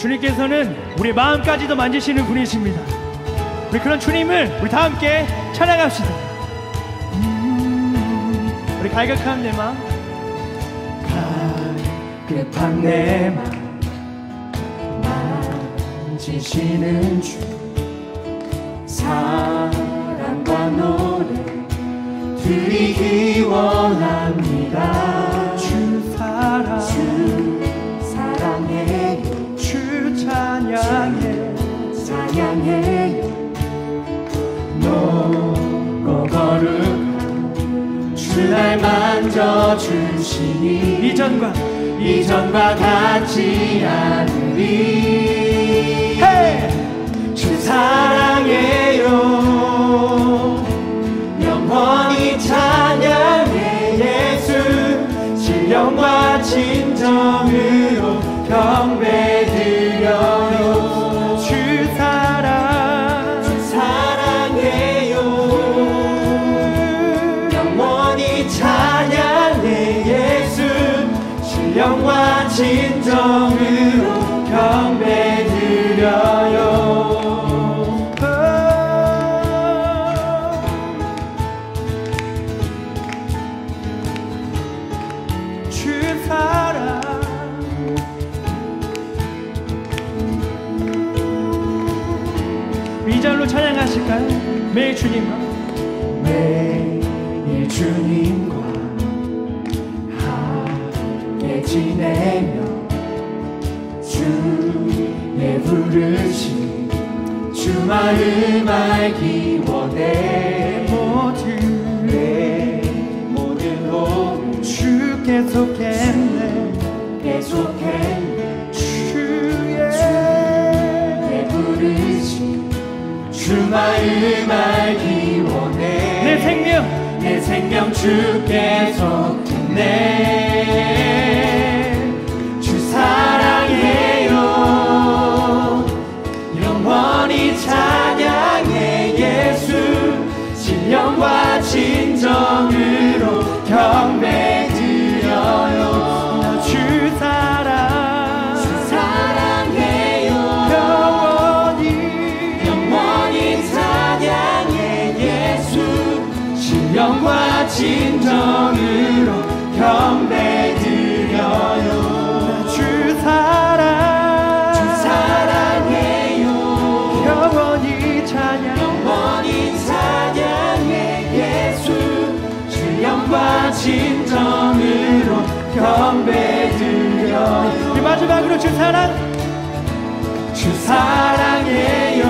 주님께서는 우리 마음까지도 만지시는 분이십니다. 우리 그런 주님을 우리 다 함께 찬양합시다. 우리 갈급한 내 마음, 갈급한 내 마음 만지시는 주, 사랑과 노래 드리기 원합니다. 주 사랑해요, 주 찬양해, 찬양해요. 높고 거룩한 주날 만져주시니 이전과 같지 않으리. 주 사랑해요, 영원히 찬양해. 예수 신령과 진정으로 경배드려요. 주 사랑해요, 영원히 찬양해. 예수 신령과 진정으로 경배드려요. 이 절로 찬양하실까요? 매일 주님과 함께 지내며 주의 부르심 주 마음 알기 원해. 내 모든 호흡 주께 속했네, 주의 부르심 주 마음 알기 원해. 내 생명 주께 속했네. 주 사랑해요, 영원히 찬양해. 예수 신령과 진정으로 경배드려요. 주 사랑해요, 영원히 찬양해. 예수 신령과 진정으로 경배드려요. 주 사랑해요, 영원히 찬양해. 예수 신령과 진정으로 경배드려요. 우리 마지막으로 주 사랑해요,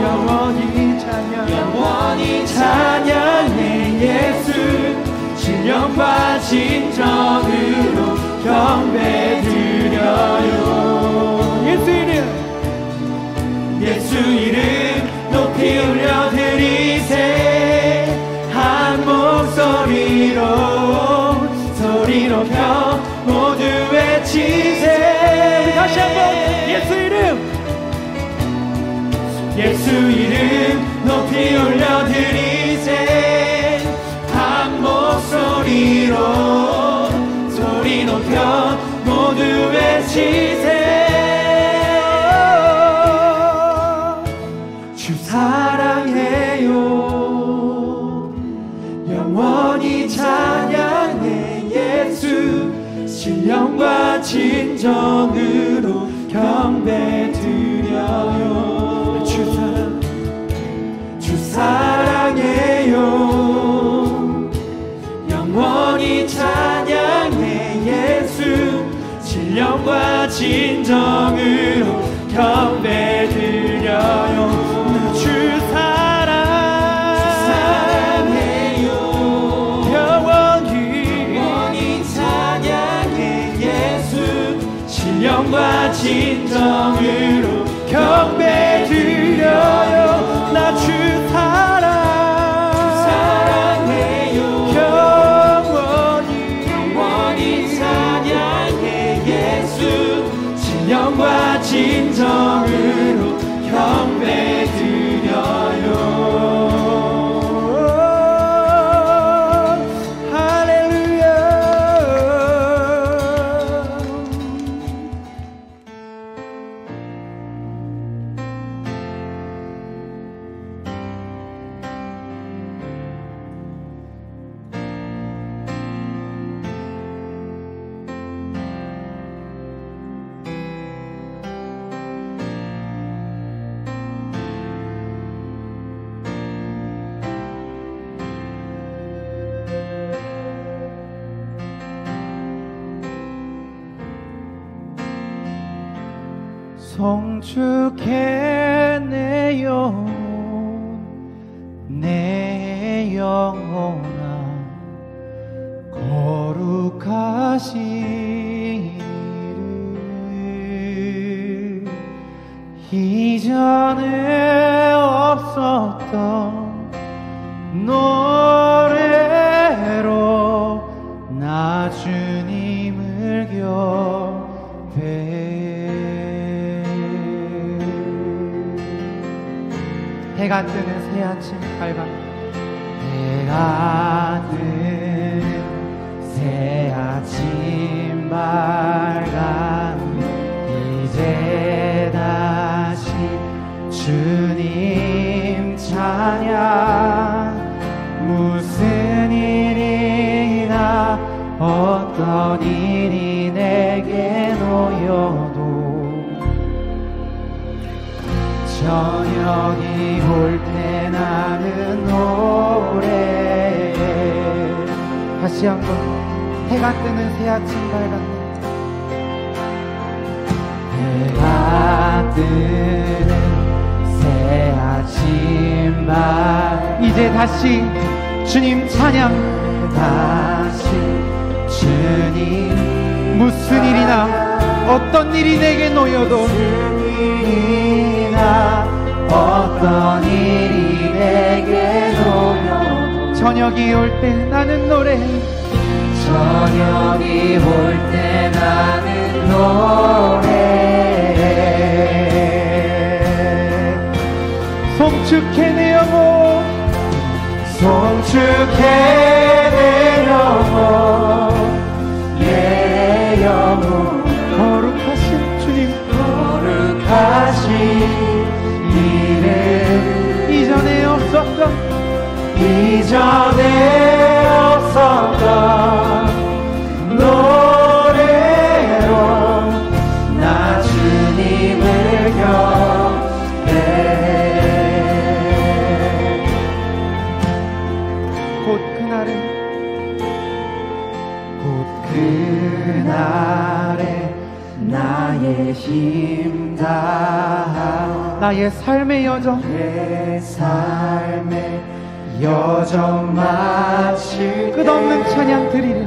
영원히 찬양해. 예수 신령과 진정으로 경배드려요. 예수 이름 높이 올려드리세. 한 목소리로 소리 높여 모두 외치세. 다시 한번 예수 이름 높이 올려드리세. 한 목소리로 소리 높여 모두 외치세. 주 사랑해요, 영원히 찬양해. 예수 신령과 진정으로 경배드려요. 주 사랑해요, 영원히 찬양해. 예수 신령과 진정으로 경배드려요. 주 사랑해요, 영원히 찬양해. 예수 신령과 진정으로 경배드려요. 나 주 사랑해요, 영원히 찬양해. 예수 신령과 진정으로 경배드려요. 할렐루야. 송축해 내 영혼아 거룩하신 이름 이전에 없었던 노래로 나 주님을 경배해. 해가 뜨는 새 아침 밝아 해가 뜨는 새 아침 밝아 이제 다시 주님 찬양 무슨 일이나 어떤 일이 내게 놓여도 저녁이 올 때 나는 노래. 다시 한번 해가 뜨는 새 아침 밝았네. 해가 뜨는 새 아침 밝 이제 다시 주님 찬양 다시 주님 무슨 일이나 어떤 일이 내게 놓여도 어떤 일이 내게 놓여도 저녁이 올 때 나는 노래 저녁이 올 때 나는 노래 송축해 내 영혼 송축해 내 영혼 거룩하신 주님 거룩하신 이름 이전에 없었던 노래로 나 주님을 경배해. 곧 그날에 나의 힘 다한 나의 삶의 여정 마칠 끝없는 찬양 드리리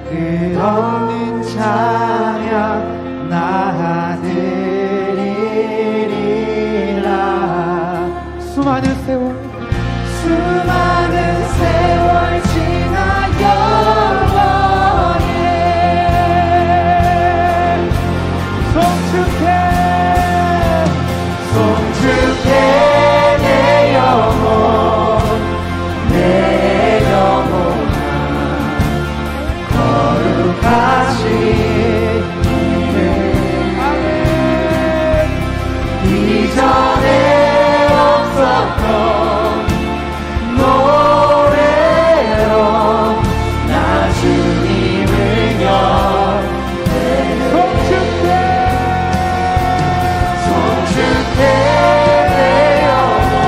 끝없는 찬양 나 드리리라. 수많은 세월 지나 영원히 송축해 내 영혼아 거룩하신 이름 이전에 없었던 노래로 나 주님을 송축해 내 영혼아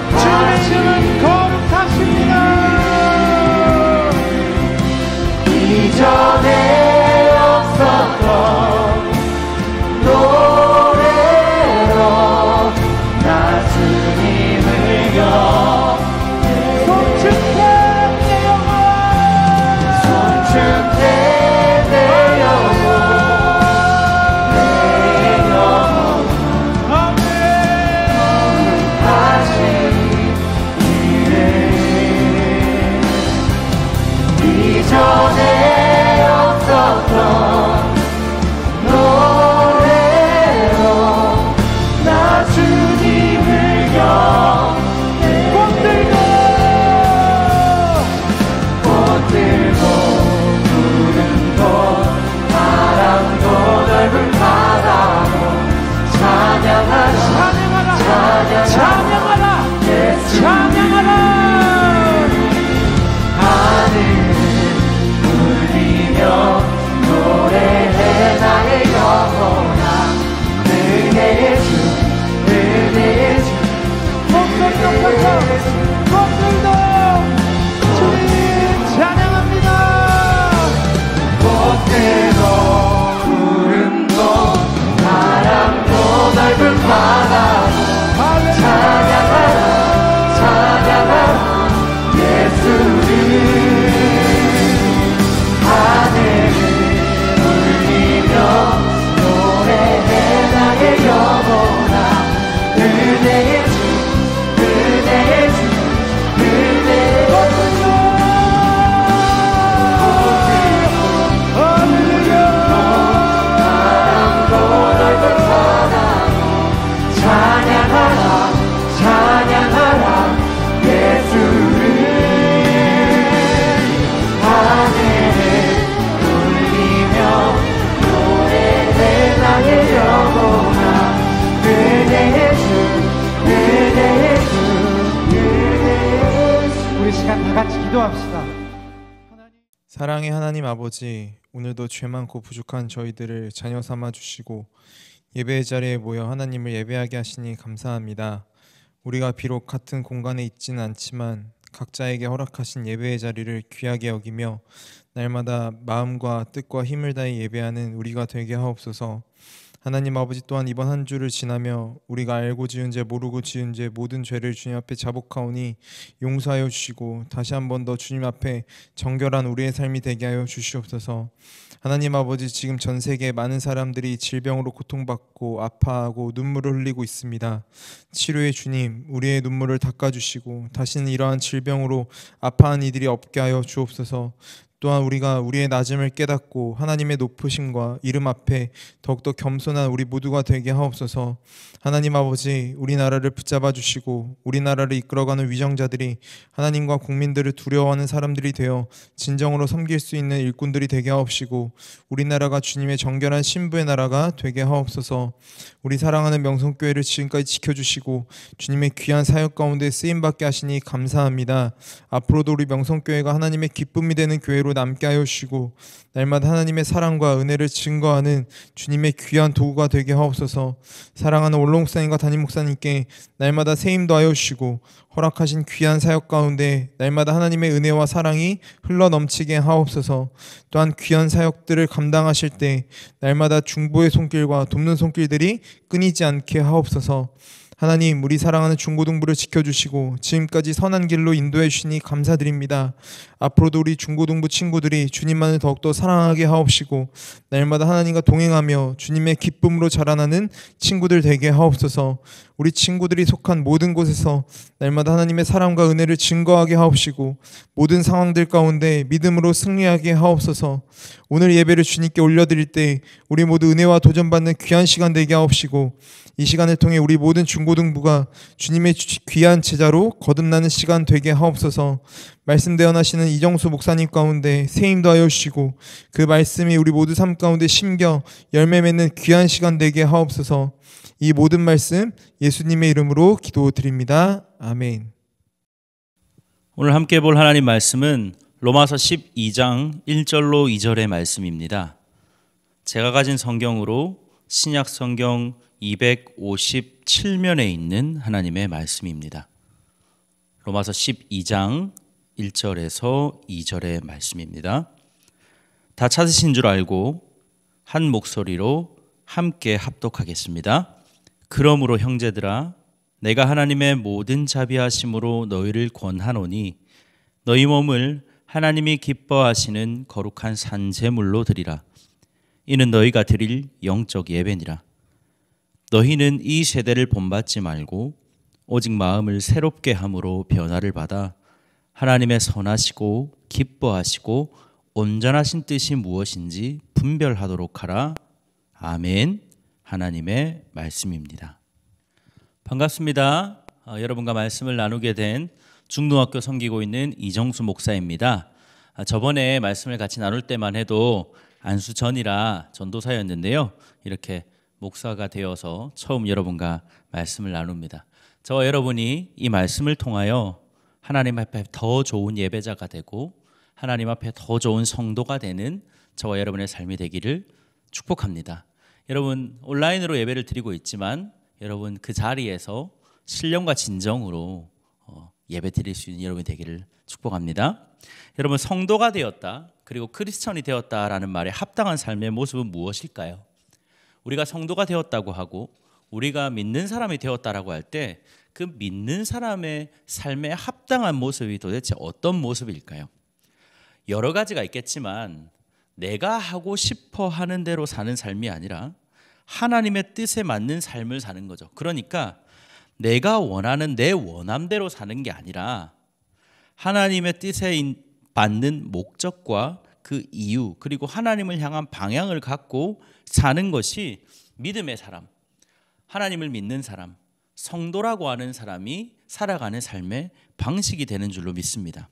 주님의 이름은 거룩하십니다. 이전에 없었던 노래로 나 주님을 송축해 내 영혼 송축해 내 영혼 거룩하신 이름 이전에 없었던 노래로 나 주님을 꽃 들고 푸른 곳 바람도 넓은 바다도 찬양하라 예수 찬양하라 하늘 사랑의 하나님 아버지, 오늘도 죄 많고 부족한 저희들을 자녀 삼아 주시고 예배의 자리에 모여 하나님을 예배하게 하시니 감사합니다. 우리가 비록 같은 공간에 있지는 않지만 각자에게 허락하신 예배의 자리를 귀하게 여기며 날마다 마음과 뜻과 힘을 다해 예배하는 우리가 되게 하옵소서. 하나님 아버지, 또한 이번 한 주를 지나며 우리가 알고 지은 죄 모르고 지은 죄 모든 죄를 주님 앞에 자복하오니 용서하여 주시고 다시 한 번 더 주님 앞에 정결한 우리의 삶이 되게 하여 주시옵소서. 하나님 아버지, 지금 전 세계 많은 사람들이 질병으로 고통받고 아파하고 눈물을 흘리고 있습니다. 치료의 주님, 우리의 눈물을 닦아주시고 다시는 이러한 질병으로 아파한 이들이 없게 하여 주옵소서. 또한 우리가 우리의 낮음을 깨닫고 하나님의 높으심과 이름 앞에 더욱더 겸손한 우리 모두가 되게 하옵소서. 하나님 아버지, 우리나라를 붙잡아 주시고 우리나라를 이끌어가는 위정자들이 하나님과 국민들을 두려워하는 사람들이 되어 진정으로 섬길 수 있는 일꾼들이 되게 하옵시고 우리나라가 주님의 정결한 신부의 나라가 되게 하옵소서. 우리 사랑하는 명성교회를 지금까지 지켜주시고 주님의 귀한 사역 가운데 쓰임받게 하시니 감사합니다. 앞으로도 우리 명성교회가 하나님의 기쁨이 되는 교회로 남게 하여 주시고 날마다 하나님의 사랑과 은혜를 증거하는 주님의 귀한 도구가 되게 하옵소서. 사랑하는 원로 목사님과 담임 목사님께 날마다 세임도 하여 주시고 허락하신 귀한 사역 가운데 날마다 하나님의 은혜와 사랑이 흘러넘치게 하옵소서. 또한 귀한 사역들을 감당하실 때 날마다 중보의 손길과 돕는 손길들이 끊이지 않게 하옵소서. 하나님, 우리 사랑하는 중고등부를 지켜주시고 지금까지 선한 길로 인도해 주시니 감사드립니다. 앞으로도 우리 중고등부 친구들이 주님만을 더욱더 사랑하게 하옵시고 날마다 하나님과 동행하며 주님의 기쁨으로 자라나는 친구들 되게 하옵소서. 우리 친구들이 속한 모든 곳에서 날마다 하나님의 사랑과 은혜를 증거하게 하옵시고 모든 상황들 가운데 믿음으로 승리하게 하옵소서. 오늘 예배를 주님께 올려드릴 때 우리 모두 은혜와 도전받는 귀한 시간 되게 하옵시고 이 시간을 통해 우리 모든 중고등부가 주님의 귀한 제자로 거듭나는 시간 되게 하옵소서. 말씀 대언하시는 이정수 목사님 가운데 세임도 하여 주시고 그 말씀이 우리 모두 삶 가운데 심겨 열매 맺는 귀한 시간 되게 하옵소서. 이 모든 말씀 예수님의 이름으로 기도드립니다. 아멘. 오늘 함께 볼 하나님 말씀은 로마서 12장 1절로 2절의 말씀입니다. 제가 가진 성경으로 신약 성경 257면에 있는 하나님의 말씀입니다. 로마서 12장 1절에서 2절의 말씀입니다. 다 찾으신 줄 알고 한 목소리로 함께 합독하겠습니다. 그러므로 형제들아, 내가 하나님의 모든 자비하심으로 너희를 권하노니 너희 몸을 하나님이 기뻐하시는 거룩한 산제물로 드리라. 이는 너희가 드릴 영적 예배니라. 너희는 이 세대를 본받지 말고 오직 마음을 새롭게 함으로 변화를 받아 하나님의 선하시고 기뻐하시고 온전하신 뜻이 무엇인지 분별하도록 하라. 아멘. 하나님의 말씀입니다. 반갑습니다. 여러분과 말씀을 나누게 된 중등학교 섬기고 있는 이정수 목사입니다. 저번에 말씀을 같이 나눌 때만 해도 안수 전이라 전도사였는데요. 이렇게 목사가 되어서 처음 여러분과 말씀을 나눕니다. 저와 여러분이 이 말씀을 통하여 하나님 앞에 더 좋은 예배자가 되고 하나님 앞에 더 좋은 성도가 되는 저와 여러분의 삶이 되기를 축복합니다. 여러분 온라인으로 예배를 드리고 있지만 여러분 그 자리에서 신령과 진정으로 예배 드릴 수 있는 여러분이 되기를 축복합니다. 여러분 성도가 되었다 그리고 크리스천이 되었다라는 말에 합당한 삶의 모습은 무엇일까요? 우리가 성도가 되었다고 하고 우리가 믿는 사람이 되었다라고 할 때 그 믿는 사람의 삶에 합당한 모습이 도대체 어떤 모습일까요? 여러 가지가 있겠지만 내가 하고 싶어 하는 대로 사는 삶이 아니라 하나님의 뜻에 맞는 삶을 사는 거죠. 그러니까 내가 원하는 내 원함대로 사는 게 아니라 하나님의 뜻에 맞는 목적과 그 이유 그리고 하나님을 향한 방향을 갖고 사는 것이 믿음의 사람, 하나님을 믿는 사람, 성도라고 하는 사람이 살아가는 삶의 방식이 되는 줄로 믿습니다.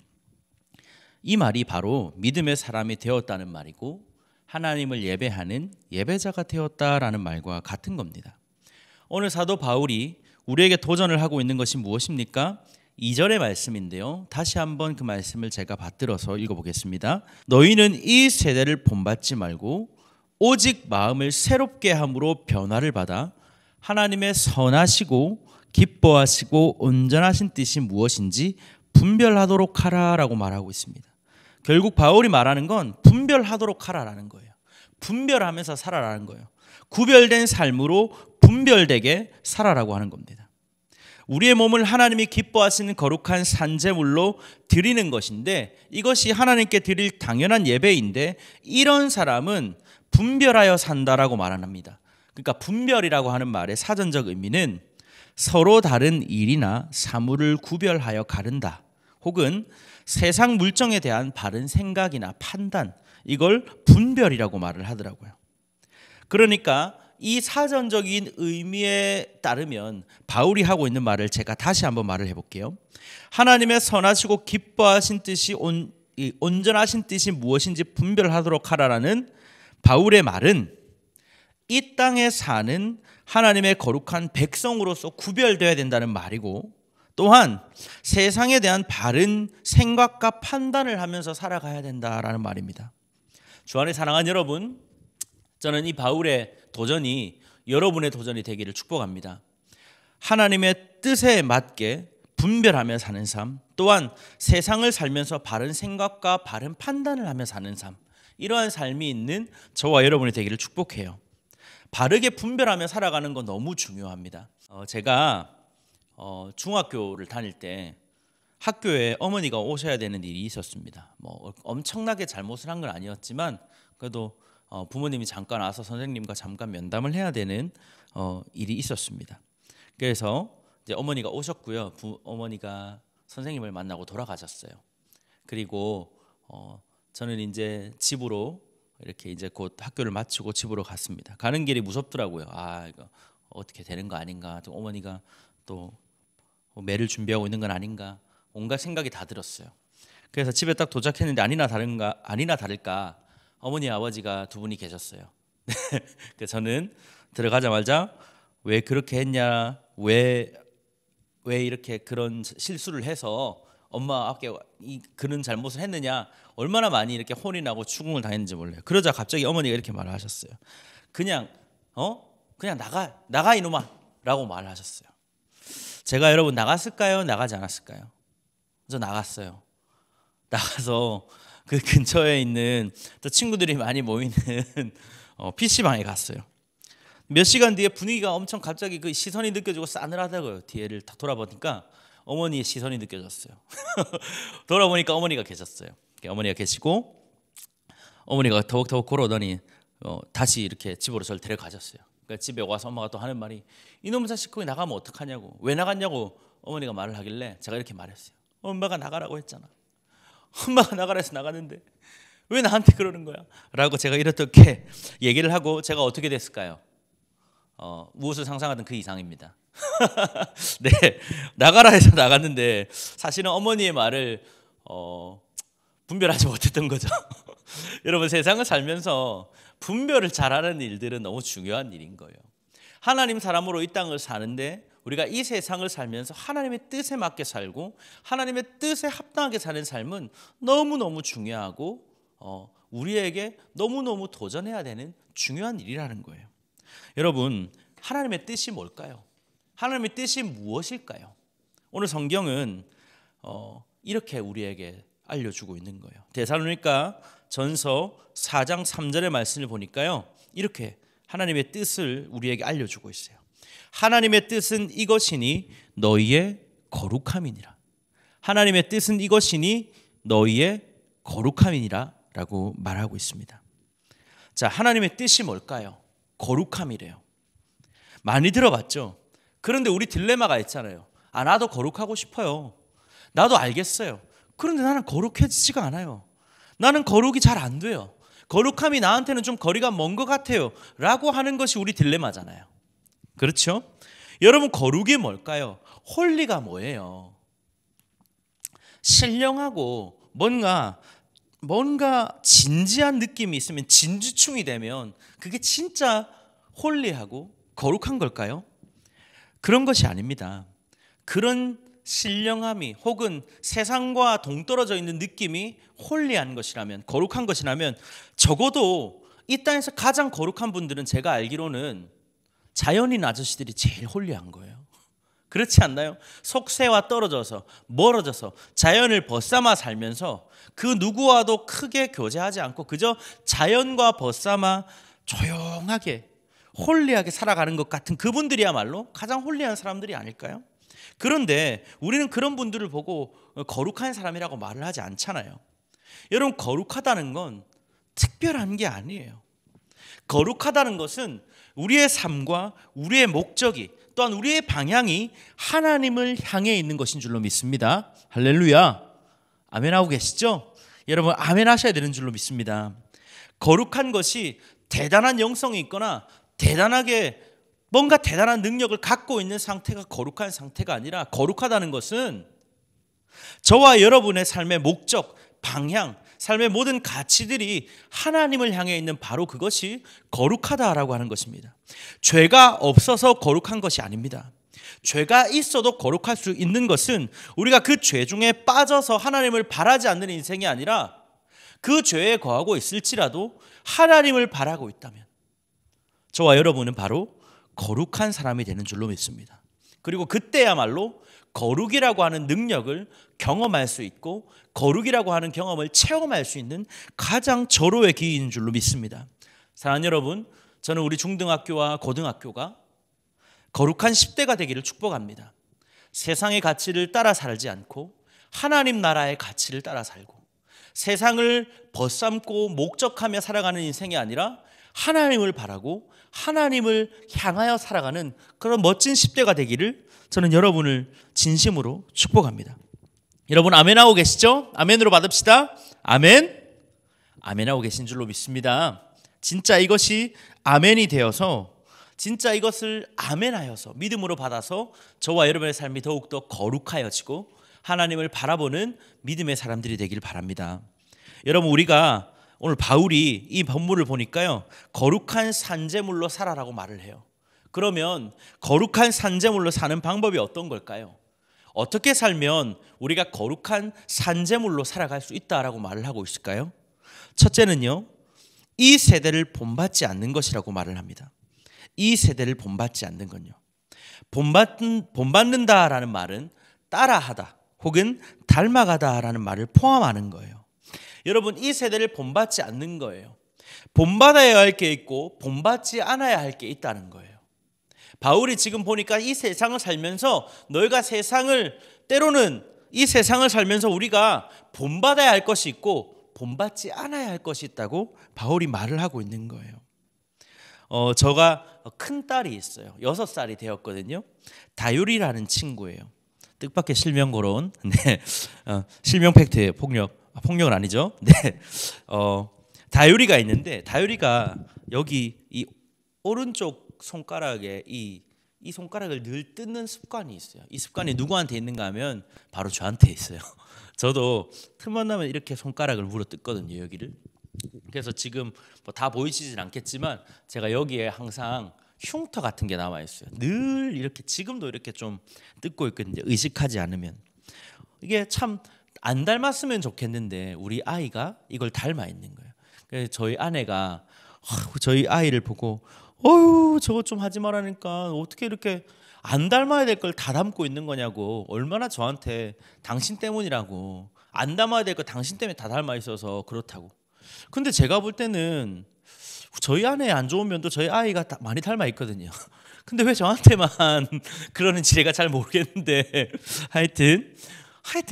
이 말이 바로 믿음의 사람이 되었다는 말이고 하나님을 예배하는 예배자가 되었다라는 말과 같은 겁니다. 오늘 사도 바울이 우리에게 도전을 하고 있는 것이 무엇입니까? 2절의 말씀인데요. 다시 한번 그 말씀을 제가 받들어서 읽어보겠습니다. 너희는 이 세대를 본받지 말고 오직 마음을 새롭게 함으로 변화를 받아 하나님의 선하시고 기뻐하시고 온전하신 뜻이 무엇인지 분별하도록 하라라고 말하고 있습니다. 결국 바울이 말하는 건 분별하도록 하라라는 거예요. 분별하면서 살아라는 거예요. 구별된 삶으로 분별되게 살아라고 하는 겁니다. 우리의 몸을 하나님이 기뻐하시는 거룩한 산제물로 드리는 것인데 이것이 하나님께 드릴 당연한 예배인데 이런 사람은 분별하여 산다라고 말합니다. 그러니까 분별이라고 하는 말의 사전적 의미는 서로 다른 일이나 사물을 구별하여 가른다. 혹은 세상 물정에 대한 바른 생각이나 판단, 이걸 분별이라고 말을 하더라고요. 그러니까 이 사전적인 의미에 따르면 바울이 하고 있는 말을 제가 다시 한번 말을 해볼게요. 하나님의 선하시고 기뻐하신 뜻이 온전하신 뜻이 무엇인지 분별하도록 하라라는 바울의 말은 이 땅에 사는 하나님의 거룩한 백성으로서 구별되어야 된다는 말이고, 또한 세상에 대한 바른 생각과 판단을 하면서 살아가야 된다라는 말입니다. 주 안에 사랑하는 여러분, 저는 이 바울의 도전이 여러분의 도전이 되기를 축복합니다. 하나님의 뜻에 맞게 분별하며 사는 삶, 또한 세상을 살면서 바른 생각과 바른 판단을 하며 사는 삶, 이러한 삶이 있는 저와 여러분이 되기를 축복해요. 바르게 분별하며 살아가는 건 너무 중요합니다. 제가 중학교를 다닐 때 학교에 어머니가 오셔야 되는 일이 있었습니다. 뭐 엄청나게 잘못을 한 건 아니었지만 그래도 부모님이 잠깐 와서 선생님과 잠깐 면담을 해야 되는 일이 있었습니다. 그래서 이제 어머니가 오셨고요. 어머니가 선생님을 만나고 돌아가셨어요. 그리고 저는 이제 집으로 이렇게 이제 곧 학교를 마치고 집으로 갔습니다. 가는 길이 무섭더라고요. 아, 이거 어떻게 되는 거 아닌가? 또 어머니가 또 매를 준비하고 있는 건 아닌가? 온갖 생각이 다 들었어요. 그래서 집에 딱 도착했는데 아니나 다를까 어머니 아버지가 두 분이 계셨어요. 그래서 저는 들어가자마자 왜 그렇게 했냐, 왜 이렇게 그런 실수를 해서 엄마 앞에 그런 잘못을 했느냐, 얼마나 많이 이렇게 혼이 나고 추궁을 당했는지 몰라요. 그러자 갑자기 어머니가 이렇게 말을 하셨어요. 그냥 나가 이놈아 라고 말을 하셨어요. 제가 여러분 나갔을까요? 나가지 않았을까요? 저 나갔어요. 나가서 그 근처에 있는 또 친구들이 많이 모이는 PC방에 갔어요. 몇 시간 뒤에 분위기가 엄청 갑자기 그 시선이 느껴지고 싸늘하다고요. 뒤에를 딱 돌아보니까 어머니의 시선이 느껴졌어요. 돌아보니까 어머니가 계셨어요. 어머니가 계시고 어머니가 더욱더욱 걸어오더니 다시 이렇게 집으로 저를 데려가셨어요. 그러니까 집에 와서 엄마가 또 하는 말이 이놈의 자식 거기 나가면 어떡하냐고, 왜 나갔냐고 어머니가 말을 하길래 제가 이렇게 말했어요. 엄마가 나가라고 했잖아. 엄마가 나가라 해서 나갔는데 왜 나한테 그러는 거야? 라고 제가 이렇게 얘기를 하고 제가 어떻게 됐을까요? 무엇을 상상하든 그 이상입니다. 네, 나가라 해서 나갔는데 사실은 어머니의 말을 분별하지 못했던 거죠. 여러분, 세상을 살면서 분별을 잘하는 일들은 너무 중요한 일인 거예요. 하나님 사람으로 이 땅을 사는데 우리가 이 세상을 살면서 하나님의 뜻에 맞게 살고 하나님의 뜻에 합당하게 사는 삶은 너무너무 중요하고 우리에게 너무너무 도전해야 되는 중요한 일이라는 거예요. 여러분, 하나님의 뜻이 뭘까요? 하나님의 뜻이 무엇일까요? 오늘 성경은 이렇게 우리에게 알려주고 있는 거예요. 데살로니가 전서 4장 3절의 말씀을 보니까요, 이렇게 하나님의 뜻을 우리에게 알려주고 있어요. 하나님의 뜻은 이것이니 너희의 거룩함이니라. 하나님의 뜻은 이것이니 너희의 거룩함이니라 라고 말하고 있습니다. 자, 하나님의 뜻이 뭘까요? 거룩함이래요. 많이 들어봤죠? 그런데 우리 딜레마가 있잖아요. 나도 거룩하고 싶어요. 나도 알겠어요. 그런데 나는 거룩해지지가 않아요. 나는 거룩이 잘 안 돼요. 거룩함이 나한테는 좀 거리가 먼 것 같아요 라고 하는 것이 우리 딜레마잖아요. 그렇죠? 여러분, 거룩이 뭘까요? 홀리가 뭐예요? 신령하고 뭔가 진지한 느낌이 있으면, 진주충이 되면 그게 진짜 홀리하고 거룩한 걸까요? 그런 것이 아닙니다. 그런 신령함이 혹은 세상과 동떨어져 있는 느낌이 홀리한 것이라면, 거룩한 것이라면, 적어도 이 땅에서 가장 거룩한 분들은 제가 알기로는 자연인 아저씨들이 제일 홀리한 거예요. 그렇지 않나요? 속세와 떨어져서 멀어져서 자연을 벗삼아 살면서 그 누구와도 크게 교제하지 않고 그저 자연과 벗삼아 조용하게 홀리하게 살아가는 것 같은 그분들이야말로 가장 홀리한 사람들이 아닐까요? 그런데 우리는 그런 분들을 보고 거룩한 사람이라고 말을 하지 않잖아요. 여러분, 거룩하다는 건 특별한 게 아니에요. 거룩하다는 것은 우리의 삶과 우리의 목적이, 또한 우리의 방향이 하나님을 향해 있는 것인 줄로 믿습니다. 할렐루야. 아멘 하고 계시죠? 여러분, 아멘 하셔야 되는 줄로 믿습니다. 거룩한 것이 대단한 영성이 있거나 대단하게 뭔가 대단한 능력을 갖고 있는 상태가 거룩한 상태가 아니라, 거룩하다는 것은 저와 여러분의 삶의 목적, 방향, 삶의 모든 가치들이 하나님을 향해 있는 바로 그것이 거룩하다라고 하는 것입니다. 죄가 없어서 거룩한 것이 아닙니다. 죄가 있어도 거룩할 수 있는 것은 우리가 그 죄 중에 빠져서 하나님을 바라지 않는 인생이 아니라 그 죄에 거하고 있을지라도 하나님을 바라고 있다면 저와 여러분은 바로 거룩한 사람이 되는 줄로 믿습니다. 그리고 그때야말로 거룩이라고 하는 능력을 경험할 수 있고 거룩이라고 하는 경험을 체험할 수 있는 가장 절호의 기회인 줄로 믿습니다. 사랑하는 여러분, 저는 우리 중등학교와 고등학교가 거룩한 10대가 되기를 축복합니다. 세상의 가치를 따라 살지 않고 하나님 나라의 가치를 따라 살고 세상을 벗삼고 목적하며 살아가는 인생이 아니라 하나님을 바라고 하나님을 향하여 살아가는 그런 멋진 10대가 되기를 저는 여러분을 진심으로 축복합니다. 여러분, 아멘 하고 계시죠? 아멘으로 받읍시다. 아멘. 아멘 하고 계신 줄로 믿습니다. 진짜 이것이 아멘이 되어서, 진짜 이것을 아멘하여서 믿음으로 받아서 저와 여러분의 삶이 더욱더 거룩하여지고 하나님을 바라보는 믿음의 사람들이 되길 바랍니다. 여러분, 우리가 오늘 바울이 이 본문을 보니까요, 거룩한 산재물로 살아라고 말을 해요. 그러면 거룩한 산재물로 사는 방법이 어떤 걸까요? 어떻게 살면 우리가 거룩한 산재물로 살아갈 수 있다라고 말을 하고 있을까요? 첫째는요, 이 세대를 본받지 않는 것이라고 말을 합니다. 이 세대를 본받지 않는 건요, 본받는다라는 말은 따라하다 혹은 닮아가다라는 말을 포함하는 거예요. 여러분, 이 세대를 본받지 않는 거예요. 본받아야 할 게 있고 본받지 않아야 할 게 있다는 거예요. 바울이 지금 보니까 이 세상을 살면서 너희가 세상을, 때로는 이 세상을 살면서 우리가 본받아야 할 것이 있고 본받지 않아야 할 것이 있다고 바울이 말을 하고 있는 거예요. 저가 큰 딸이 있어요. 6살이 되었거든요. 다율이라는 친구예요. 뜻밖의 실명고론. 네. 실명 팩트예요. 폭력은 아니죠. 네. 다율이가 있는데, 다율이가 여기 이 오른쪽 손가락에 이 손가락을 늘 뜯는 습관이 있어요. 이 습관이 누구한테 있는가 하면 바로 저한테 있어요. 저도 틈만 나면 이렇게 손가락을 물어 뜯거든요, 여기를. 그래서 지금 뭐 다 보이시진 않겠지만 제가 여기에 항상 흉터 같은 게 남아 있어요. 늘 이렇게, 지금도 이렇게 좀 뜯고 있거든요. 의식하지 않으면. 이게 참 안 닮았으면 좋겠는데 우리 아이가 이걸 닮아 있는 거예요. 그래서 저희 아내가 저희 아이를 보고 어휴, 저거 좀 하지 말라니까 어떻게 이렇게 안 닮아야 될 걸 다 닮고 있는 거냐고, 얼마나 저한테 당신 때문이라고, 안 닮아야 될 걸 당신 때문에 다 닮아 있어서 그렇다고. 근데 제가 볼 때는 저희 아내 안 좋은 면도 저희 아이가 많이 닮아 있거든요. 근데 왜 저한테만 그러는지 제가 잘 모르겠는데 하여튼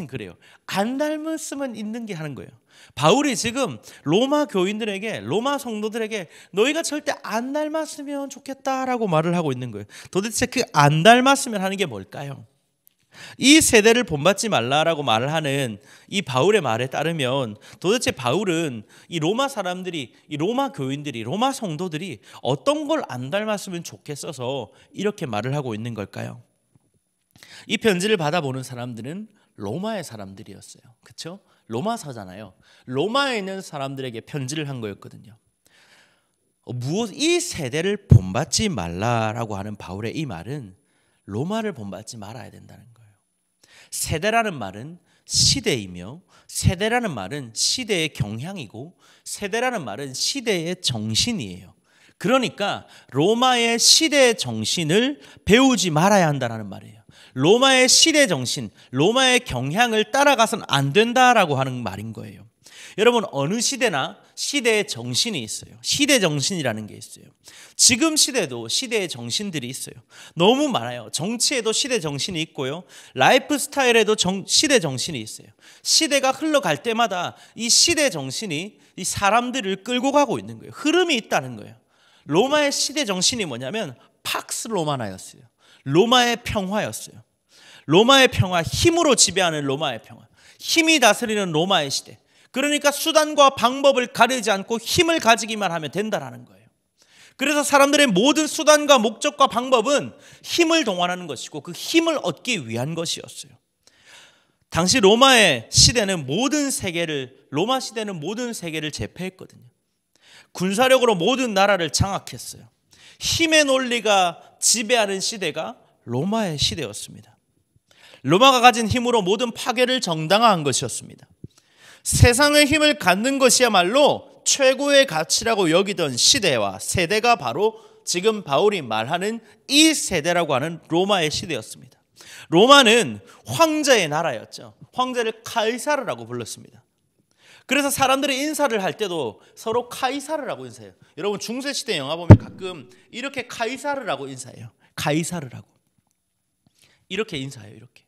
그래요. 안 닮았으면 있는 게 하는 거예요. 바울이 지금 로마 교인들에게, 로마 성도들에게 너희가 절대 안 닮았으면 좋겠다라고 말을 하고 있는 거예요. 도대체 그 안 닮았으면 하는 게 뭘까요? 이 세대를 본받지 말라라고 말을 하는 이 바울의 말에 따르면 도대체 바울은 이 로마 사람들이, 이 로마 교인들이, 로마 성도들이 어떤 걸 안 닮았으면 좋겠어서 이렇게 말을 하고 있는 걸까요? 이 편지를 받아보는 사람들은 로마의 사람들이었어요. 그렇죠? 로마서잖아요. 로마에 있는 사람들에게 편지를 한 거였거든요. 이 세대를 본받지 말라라고 하는 바울의 이 말은 로마를 본받지 말아야 된다는 거예요. 세대라는 말은 시대이며, 세대라는 말은 시대의 경향이고, 세대라는 말은 시대의 정신이에요. 그러니까 로마의 시대 정신을 배우지 말아야 한다는 말이에요. 로마의 시대 정신, 로마의 경향을 따라가서는 안 된다라고 하는 말인 거예요. 여러분, 어느 시대나 시대의 정신이 있어요. 시대 정신이라는 게 있어요. 지금 시대도 시대의 정신들이 있어요. 너무 많아요. 정치에도 시대 정신이 있고요. 라이프 스타일에도 시대 정신이 있어요. 시대가 흘러갈 때마다 이 시대 정신이 이 사람들을 끌고 가고 있는 거예요. 흐름이 있다는 거예요. 로마의 시대 정신이 뭐냐면 팍스 로마나였어요. 로마의 평화였어요. 로마의 평화, 힘으로 지배하는 로마의 평화, 힘이 다스리는 로마의 시대. 그러니까 수단과 방법을 가리지 않고 힘을 가지기만 하면 된다라는 거예요. 그래서 사람들의 모든 수단과 목적과 방법은 힘을 동원하는 것이고 그 힘을 얻기 위한 것이었어요. 당시 로마의 시대는 로마 시대는 모든 세계를 제패했거든요. 군사력으로 모든 나라를 장악했어요. 힘의 논리가 지배하는 시대가 로마의 시대였습니다. 로마가 가진 힘으로 모든 파괴를 정당화한 것이었습니다. 세상의 힘을 갖는 것이야말로 최고의 가치라고 여기던 시대와 세대가 바로 지금 바울이 말하는 이 세대라고 하는 로마의 시대였습니다. 로마는 황제의 나라였죠. 황제를 카이사르라고 불렀습니다. 그래서 사람들이 인사를 할 때도 서로 카이사르라고 인사해요. 여러분, 중세시대 영화 보면 가끔 이렇게 카이사르라고 인사해요. 카이사르라고. 이렇게 인사해요. 이렇게.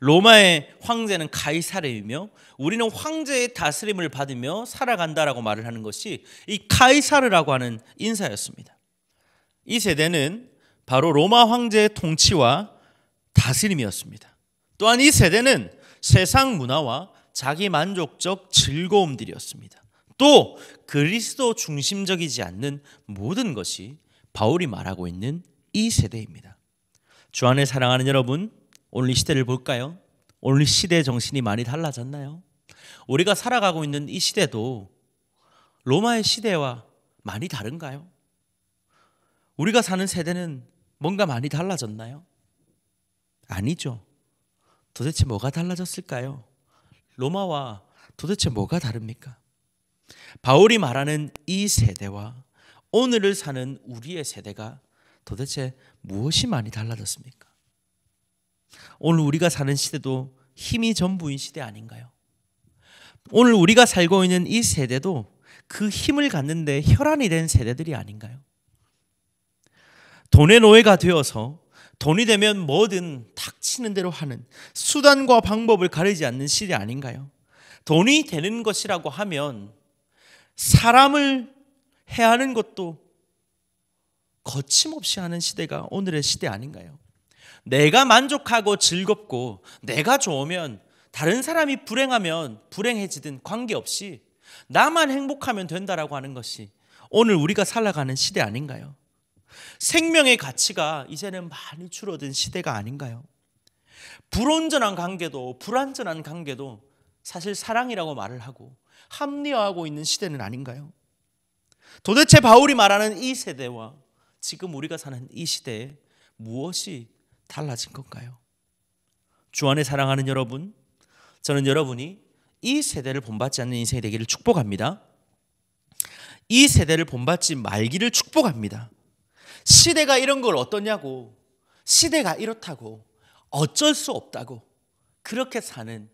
로마의 황제는 카이사르이며 우리는 황제의 다스림을 받으며 살아간다라고 말을 하는 것이 이 카이사르라고 하는 인사였습니다. 이 세대는 바로 로마 황제의 통치와 다스림이었습니다. 또한 이 세대는 세상 문화와 자기 만족적 즐거움들이었습니다. 또 그리스도 중심적이지 않는 모든 것이 바울이 말하고 있는 이 세대입니다. 주 안에 사랑하는 여러분, 오늘 이 시대를 볼까요? 오늘 시대의 정신이 많이 달라졌나요? 우리가 살아가고 있는 이 시대도 로마의 시대와 많이 다른가요? 우리가 사는 세대는 뭔가 많이 달라졌나요? 아니죠. 도대체 뭐가 달라졌을까요? 로마와 도대체 뭐가 다릅니까? 바울이 말하는 이 세대와 오늘을 사는 우리의 세대가 도대체 무엇이 많이 달라졌습니까? 오늘 우리가 사는 시대도 힘이 전부인 시대 아닌가요? 오늘 우리가 살고 있는 이 세대도 그 힘을 갖는데 혈안이 된 세대들이 아닌가요? 돈의 노예가 되어서 돈이 되면 뭐든 닥치는 대로 하는, 수단과 방법을 가리지 않는 시대 아닌가요? 돈이 되는 것이라고 하면 사람을 해하는 것도 거침없이 하는 시대가 오늘의 시대 아닌가요? 내가 만족하고 즐겁고 내가 좋으면 다른 사람이 불행하면 불행해지든 관계없이 나만 행복하면 된다라고 하는 것이 오늘 우리가 살아가는 시대 아닌가요? 생명의 가치가 이제는 많이 줄어든 시대가 아닌가요? 불온전한 관계도 불완전한 관계도 사실 사랑이라고 말을 하고 합리화하고 있는 시대는 아닌가요? 도대체 바울이 말하는 이 세대와 지금 우리가 사는 이 시대에 무엇이 달라진 건가요? 주 안에 사랑하는 여러분, 저는 여러분이 이 세대를 본받지 않는 인생이 되기를 축복합니다. 이 세대를 본받지 말기를 축복합니다. 시대가 이런 걸 어떠냐고, 시대가 이렇다고, 어쩔 수 없다고 그렇게 사는,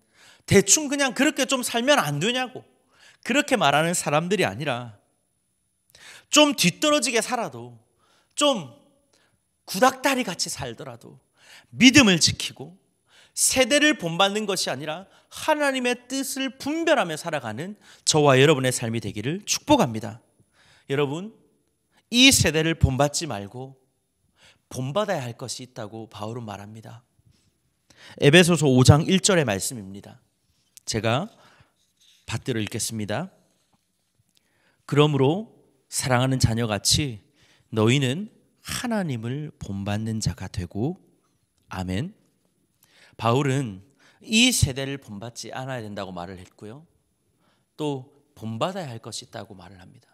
대충 그냥 그렇게 좀 살면 안 되냐고 그렇게 말하는 사람들이 아니라 좀 뒤떨어지게 살아도, 좀 구닥다리 같이 살더라도 믿음을 지키고 세대를 본받는 것이 아니라 하나님의 뜻을 분별하며 살아가는 저와 여러분의 삶이 되기를 축복합니다. 여러분, 이 세대를 본받지 말고 본받아야 할 것이 있다고 바울은 말합니다. 에베소서 5장 1절의 말씀입니다. 제가 받들어 읽겠습니다. 그러므로 사랑하는 자녀같이 너희는 하나님을 본받는 자가 되고, 아멘. 바울은 이 세대를 본받지 않아야 된다고 말을 했고요, 또 본받아야 할 것이 있다고 말을 합니다.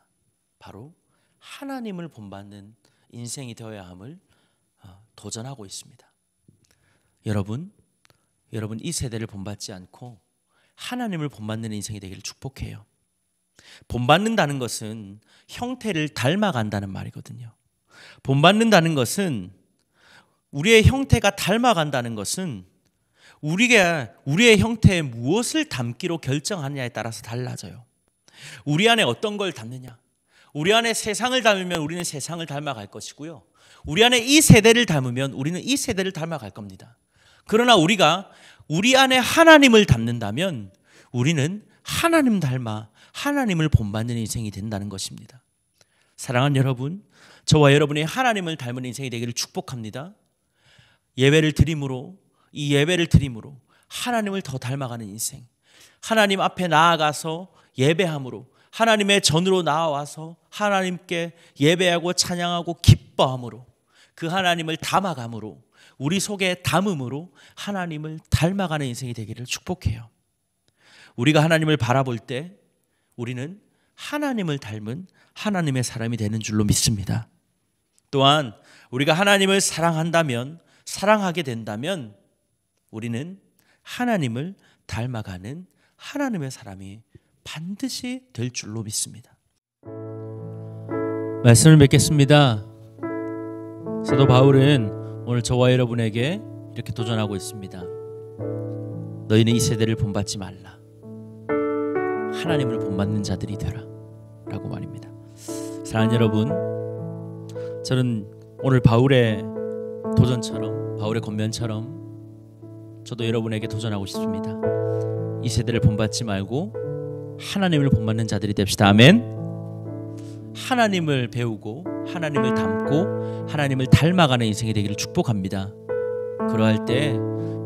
바로 하나님을 본받는 인생이 되어야 함을 도전하고 있습니다. 여러분, 여러분 이 세대를 본받지 않고 하나님을 본받는 인생이 되기를 축복해요. 본받는다는 것은 형태를 닮아간다는 말이거든요. 본받는다는 것은 우리의 형태가 닮아간다는 것은 우리의 형태에 무엇을 담기로 결정하느냐에 따라서 달라져요. 우리 안에 어떤 걸 담느냐. 우리 안에 세상을 담으면 우리는 세상을 닮아갈 것이고요. 우리 안에 이 세대를 담으면 우리는 이 세대를 닮아갈 겁니다. 그러나 우리가 우리 안에 하나님을 담는다면 우리는 하나님 닮아 하나님을 본받는 인생이 된다는 것입니다. 사랑하는 여러분, 저와 여러분이 하나님을 닮은 인생이 되기를 축복합니다. 예배를 드림으로, 이 예배를 드림으로 하나님을 더 닮아가는 인생, 하나님 앞에 나아가서 예배함으로, 하나님의 전으로 나와서 하나님께 예배하고 찬양하고 기뻐함으로, 그 하나님을 담아감으로, 우리 속에 담음으로 하나님을 닮아가는 인생이 되기를 축복해요. 우리가 하나님을 바라볼 때 우리는 하나님을 닮은 하나님의 사람이 되는 줄로 믿습니다. 또한 우리가 하나님을 사랑한다면, 사랑하게 된다면 우리는 하나님을 닮아가는 하나님의 사람이 반드시 될 줄로 믿습니다. 말씀을 맺겠습니다. 사도 바울은 오늘 저와 여러분에게 이렇게 도전하고 있습니다. 너희는 이 세대를 본받지 말라. 하나님을 본받는 자들이 되라 라고 말입니다. 사랑하는 여러분, 저는 오늘 바울의 도전처럼, 바울의 권면처럼 저도 여러분에게 도전하고 싶습니다. 이 세대를 본받지 말고 하나님을 본받는 자들이 됩시다. 아멘. 하나님을 배우고 하나님을 닮고 하나님을 닮아가는 인생이 되기를 축복합니다. 그러할 때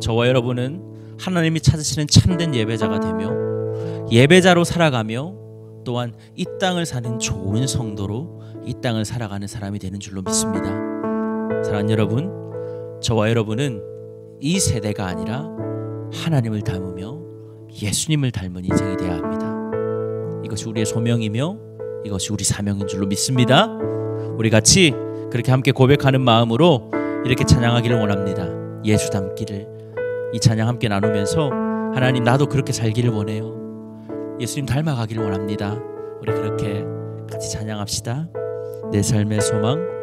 저와 여러분은 하나님이 찾으시는 참된 예배자가 되며 예배자로 살아가며 또한 이 땅을 사는 좋은 성도로 이 땅을 살아가는 사람이 되는 줄로 믿습니다. 사랑하는 여러분, 저와 여러분은 이 세대가 아니라 하나님을 닮으며 예수님을 닮은 인생이 되어야 합니다. 이것이 우리의 소명이며 이것이 우리 사명인 줄로 믿습니다. 우리 같이 그렇게 함께 고백하는 마음으로 이렇게 찬양하기를 원합니다. 예수 닮기를, 이 찬양 함께 나누면서 하나님 나도 그렇게 살기를 원해요. 예수님 닮아가기를 원합니다. 우리 그렇게 같이 찬양합시다. 내 삶의 소망.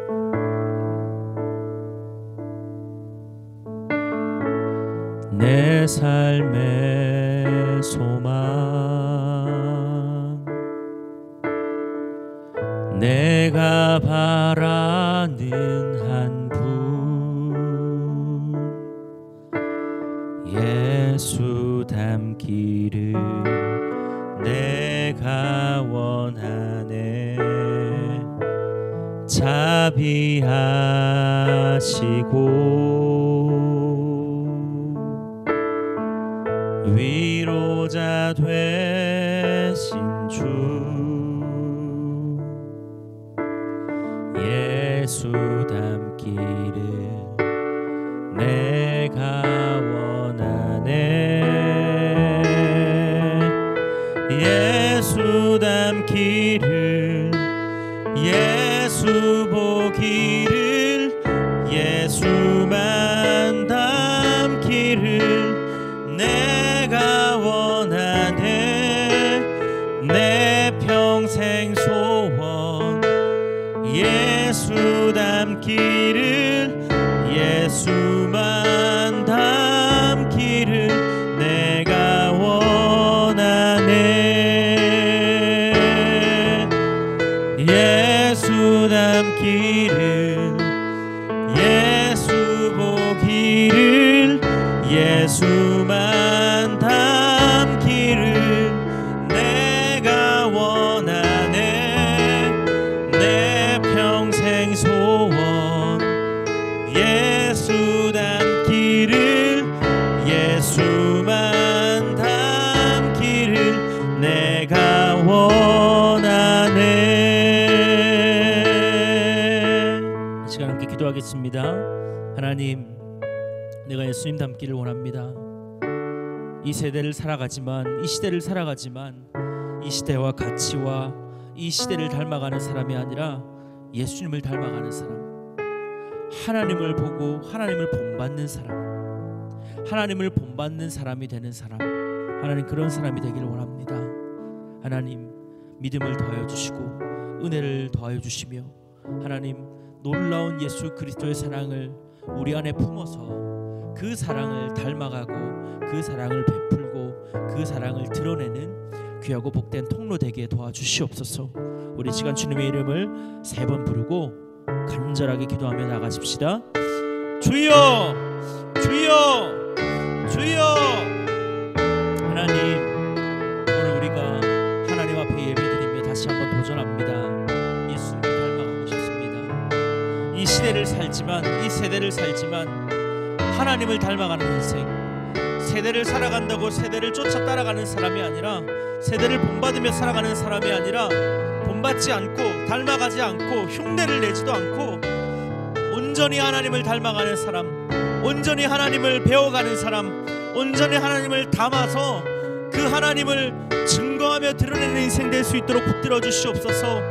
내 삶의 소망, 내가 바라는 한 분, 예수 닮기를 내가 원하네. 자비하시고 위로자 되신 주, 예수 닮기를 내가 원하네. 예수 닮기를, 예수 보기를, 예수만 닮기를 내가 원하네. 내 평생 소원 예수 닮기를, 예수만 닮기를 내가 원하네. 예수 닮기를, 예수 보기를, 예수만 닮기를 내가 원하네. 내 평생 소원 예수 닮기를, 예수만 닮기를 내가 원하네. 이 시간 함께 기도하겠습니다. 하나님, 내가 예수님 닮기를 원합니다. 이 세대를 살아가지만, 이 시대를 살아가지만 이 시대와 가치와 이 시대를 닮아가는 사람이 아니라 예수님을 닮아가는 사람, 하나님을 보고 하나님을 본받는 사람, 하나님을 본받는 사람이 되는 사람, 하나님 그런 사람이 되길 원합니다. 하나님 믿음을 더하여 주시고 은혜를 더하여 주시며 하나님 놀라운 예수 그리스도의 사랑을 우리 안에 품어서 그 사랑을 닮아가고 그 사랑을 베풀고 그 사랑을 드러내는 귀하고 복된 통로 되게 도와주시옵소서. 우리 시간 주님의 이름을 3번 부르고 간절하게 기도하며 나가십시다. 주여 주여 주여. 하나님 오늘 우리가 하나님 앞에 예배드리며 다시 한번 도전합니다. 예수님을 닮아가고 싶습니다. 이 시대를 살지만 이 세대를 살지만 하나님을 닮아가는 인생, 세대를 살아간다고 세대를 쫓아 따라가는 사람이 아니라 세대를 본받으며 살아가는 사람이 아니라 본받지 않고 닮아가지 않고 흉내를 내지도 않고 온전히 하나님을 닮아가는 사람, 온전히 하나님을 배워가는 사람, 온전히 하나님을 담아서 그 하나님을 증거하며 드러내는 인생 될 수 있도록 붙들어 주시옵소서.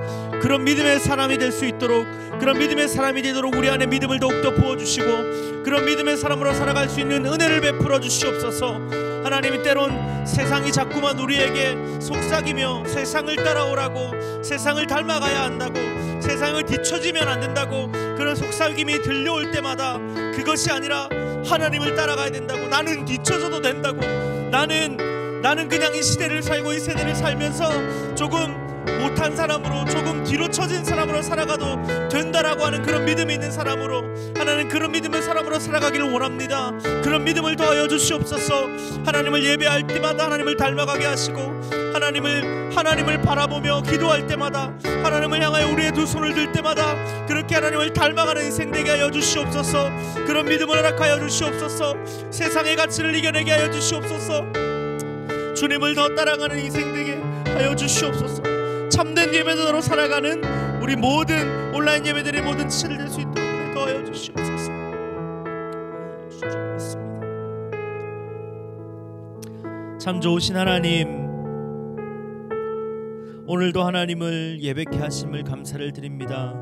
그런 믿음의 사람이 될 수 있도록, 그런 믿음의 사람이 되도록 우리 안에 믿음을 더욱더 부어주시고 그런 믿음의 사람으로 살아갈 수 있는 은혜를 베풀어 주시옵소서. 하나님이 때론 세상이 자꾸만 우리에게 속삭이며 세상을 따라오라고, 세상을 닮아가야 한다고, 세상을 뒤처지면 안 된다고 그런 속삭임이 들려올 때마다 그것이 아니라 하나님을 따라가야 된다고, 나는 뒤처져도 된다고, 나는 그냥 이 시대를 살고 이 세대를 살면서 조금 못한 사람으로, 조금 뒤로 처진 사람으로 살아가도 된다라고 하는 그런 믿음이 있는 사람으로, 하나님 그런 믿음의 사람으로 살아가기를 원합니다. 그런 믿음을 더하여 주시옵소서. 하나님을 예배할 때마다 하나님을 닮아가게 하시고 하나님을 바라보며 기도할 때마다, 하나님을 향하여 우리의 두 손을 들 때마다 그렇게 하나님을 닮아가는 인생 되게 하여 주시옵소서. 그런 믿음을 허락하여 주시옵소서. 세상의 가치를 이겨내게 하여 주시옵소서. 주님을 더 따라가는 인생 되게 하여 주시옵소서. 참된 예배자로 살아가는 우리 모든 온라인 예배들의 모든 지체를 될 수 있도록 더하여 주시옵소서. 참 좋으신 하나님, 오늘도 하나님을 예배케 하심을 감사를 드립니다.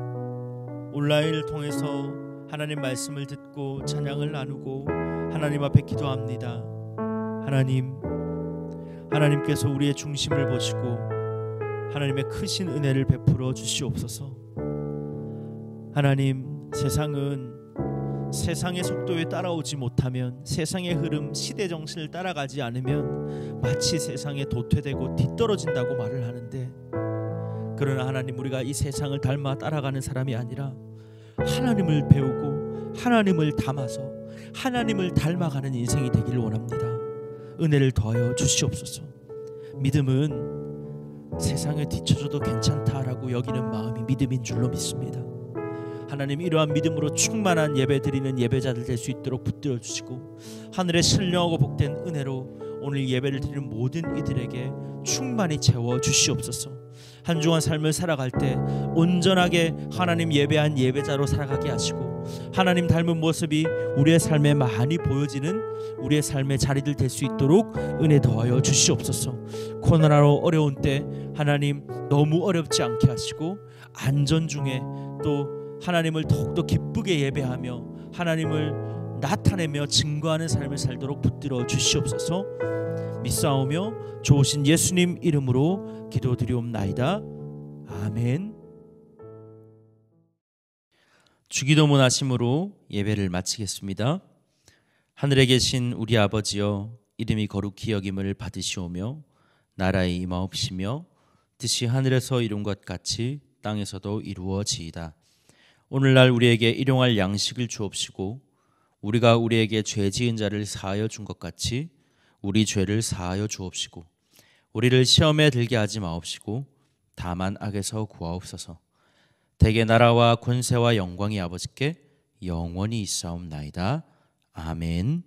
온라인을 통해서 하나님 말씀을 듣고 찬양을 나누고 하나님 앞에 기도합니다. 하나님께서 우리의 중심을 보시고 하나님의 크신 은혜를 베풀어 주시옵소서. 하나님, 세상은 세상의 속도에 따라오지 못하면, 세상의 흐름, 시대 정신을 따라가지 않으면 마치 세상에 도태되고 뒤떨어진다고 말을 하는데, 그러나 하나님, 우리가 이 세상을 닮아 따라가는 사람이 아니라 하나님을 배우고 하나님을 담아서 하나님을 닮아가는 인생이 되기를 원합니다. 은혜를 더하여 주시옵소서. 믿음은 세상에 뒤처져도 괜찮다라고 여기는 마음이 믿음인 줄로 믿습니다. 하나님, 이러한 믿음으로 충만한 예배 드리는 예배자들 될 수 있도록 붙들어 주시고 하늘의 신령하고 복된 은혜로 오늘 예배를 드리는 모든 이들에게 충만히 채워 주시옵소서. 한 주간 삶을 살아갈 때 온전하게 하나님 예배한 예배자로 살아가게 하시고 하나님 닮은 모습이 우리의 삶에 많이 보여지는 우리의 삶의 자리들 될 수 있도록 은혜 더하여 주시옵소서. 코로나로 어려운 때 하나님 너무 어렵지 않게 하시고 안전 중에 또 하나님을 더욱더 기쁘게 예배하며 하나님을 나타내며 증거하는 삶을 살도록 붙들어 주시옵소서. 믿사오며 좋으신 예수님 이름으로 기도드리옵나이다. 아멘. 주기도문 하심으로 예배를 마치겠습니다. 하늘에 계신 우리 아버지여, 이름이 거룩히 여김을 받으시오며 나라의 임하옵시며 뜻이 하늘에서 이룬 것 같이 땅에서도 이루어지이다. 오늘날 우리에게 일용할 양식을 주옵시고 우리가 우리에게 죄 지은 자를 사하여 준 것 같이 우리 죄를 사하여 주옵시고 우리를 시험에 들게 하지 마옵시고 다만 악에서 구하옵소서. 대개 나라와 권세와 영광이 아버지께 영원히 있사옵나이다. 아멘.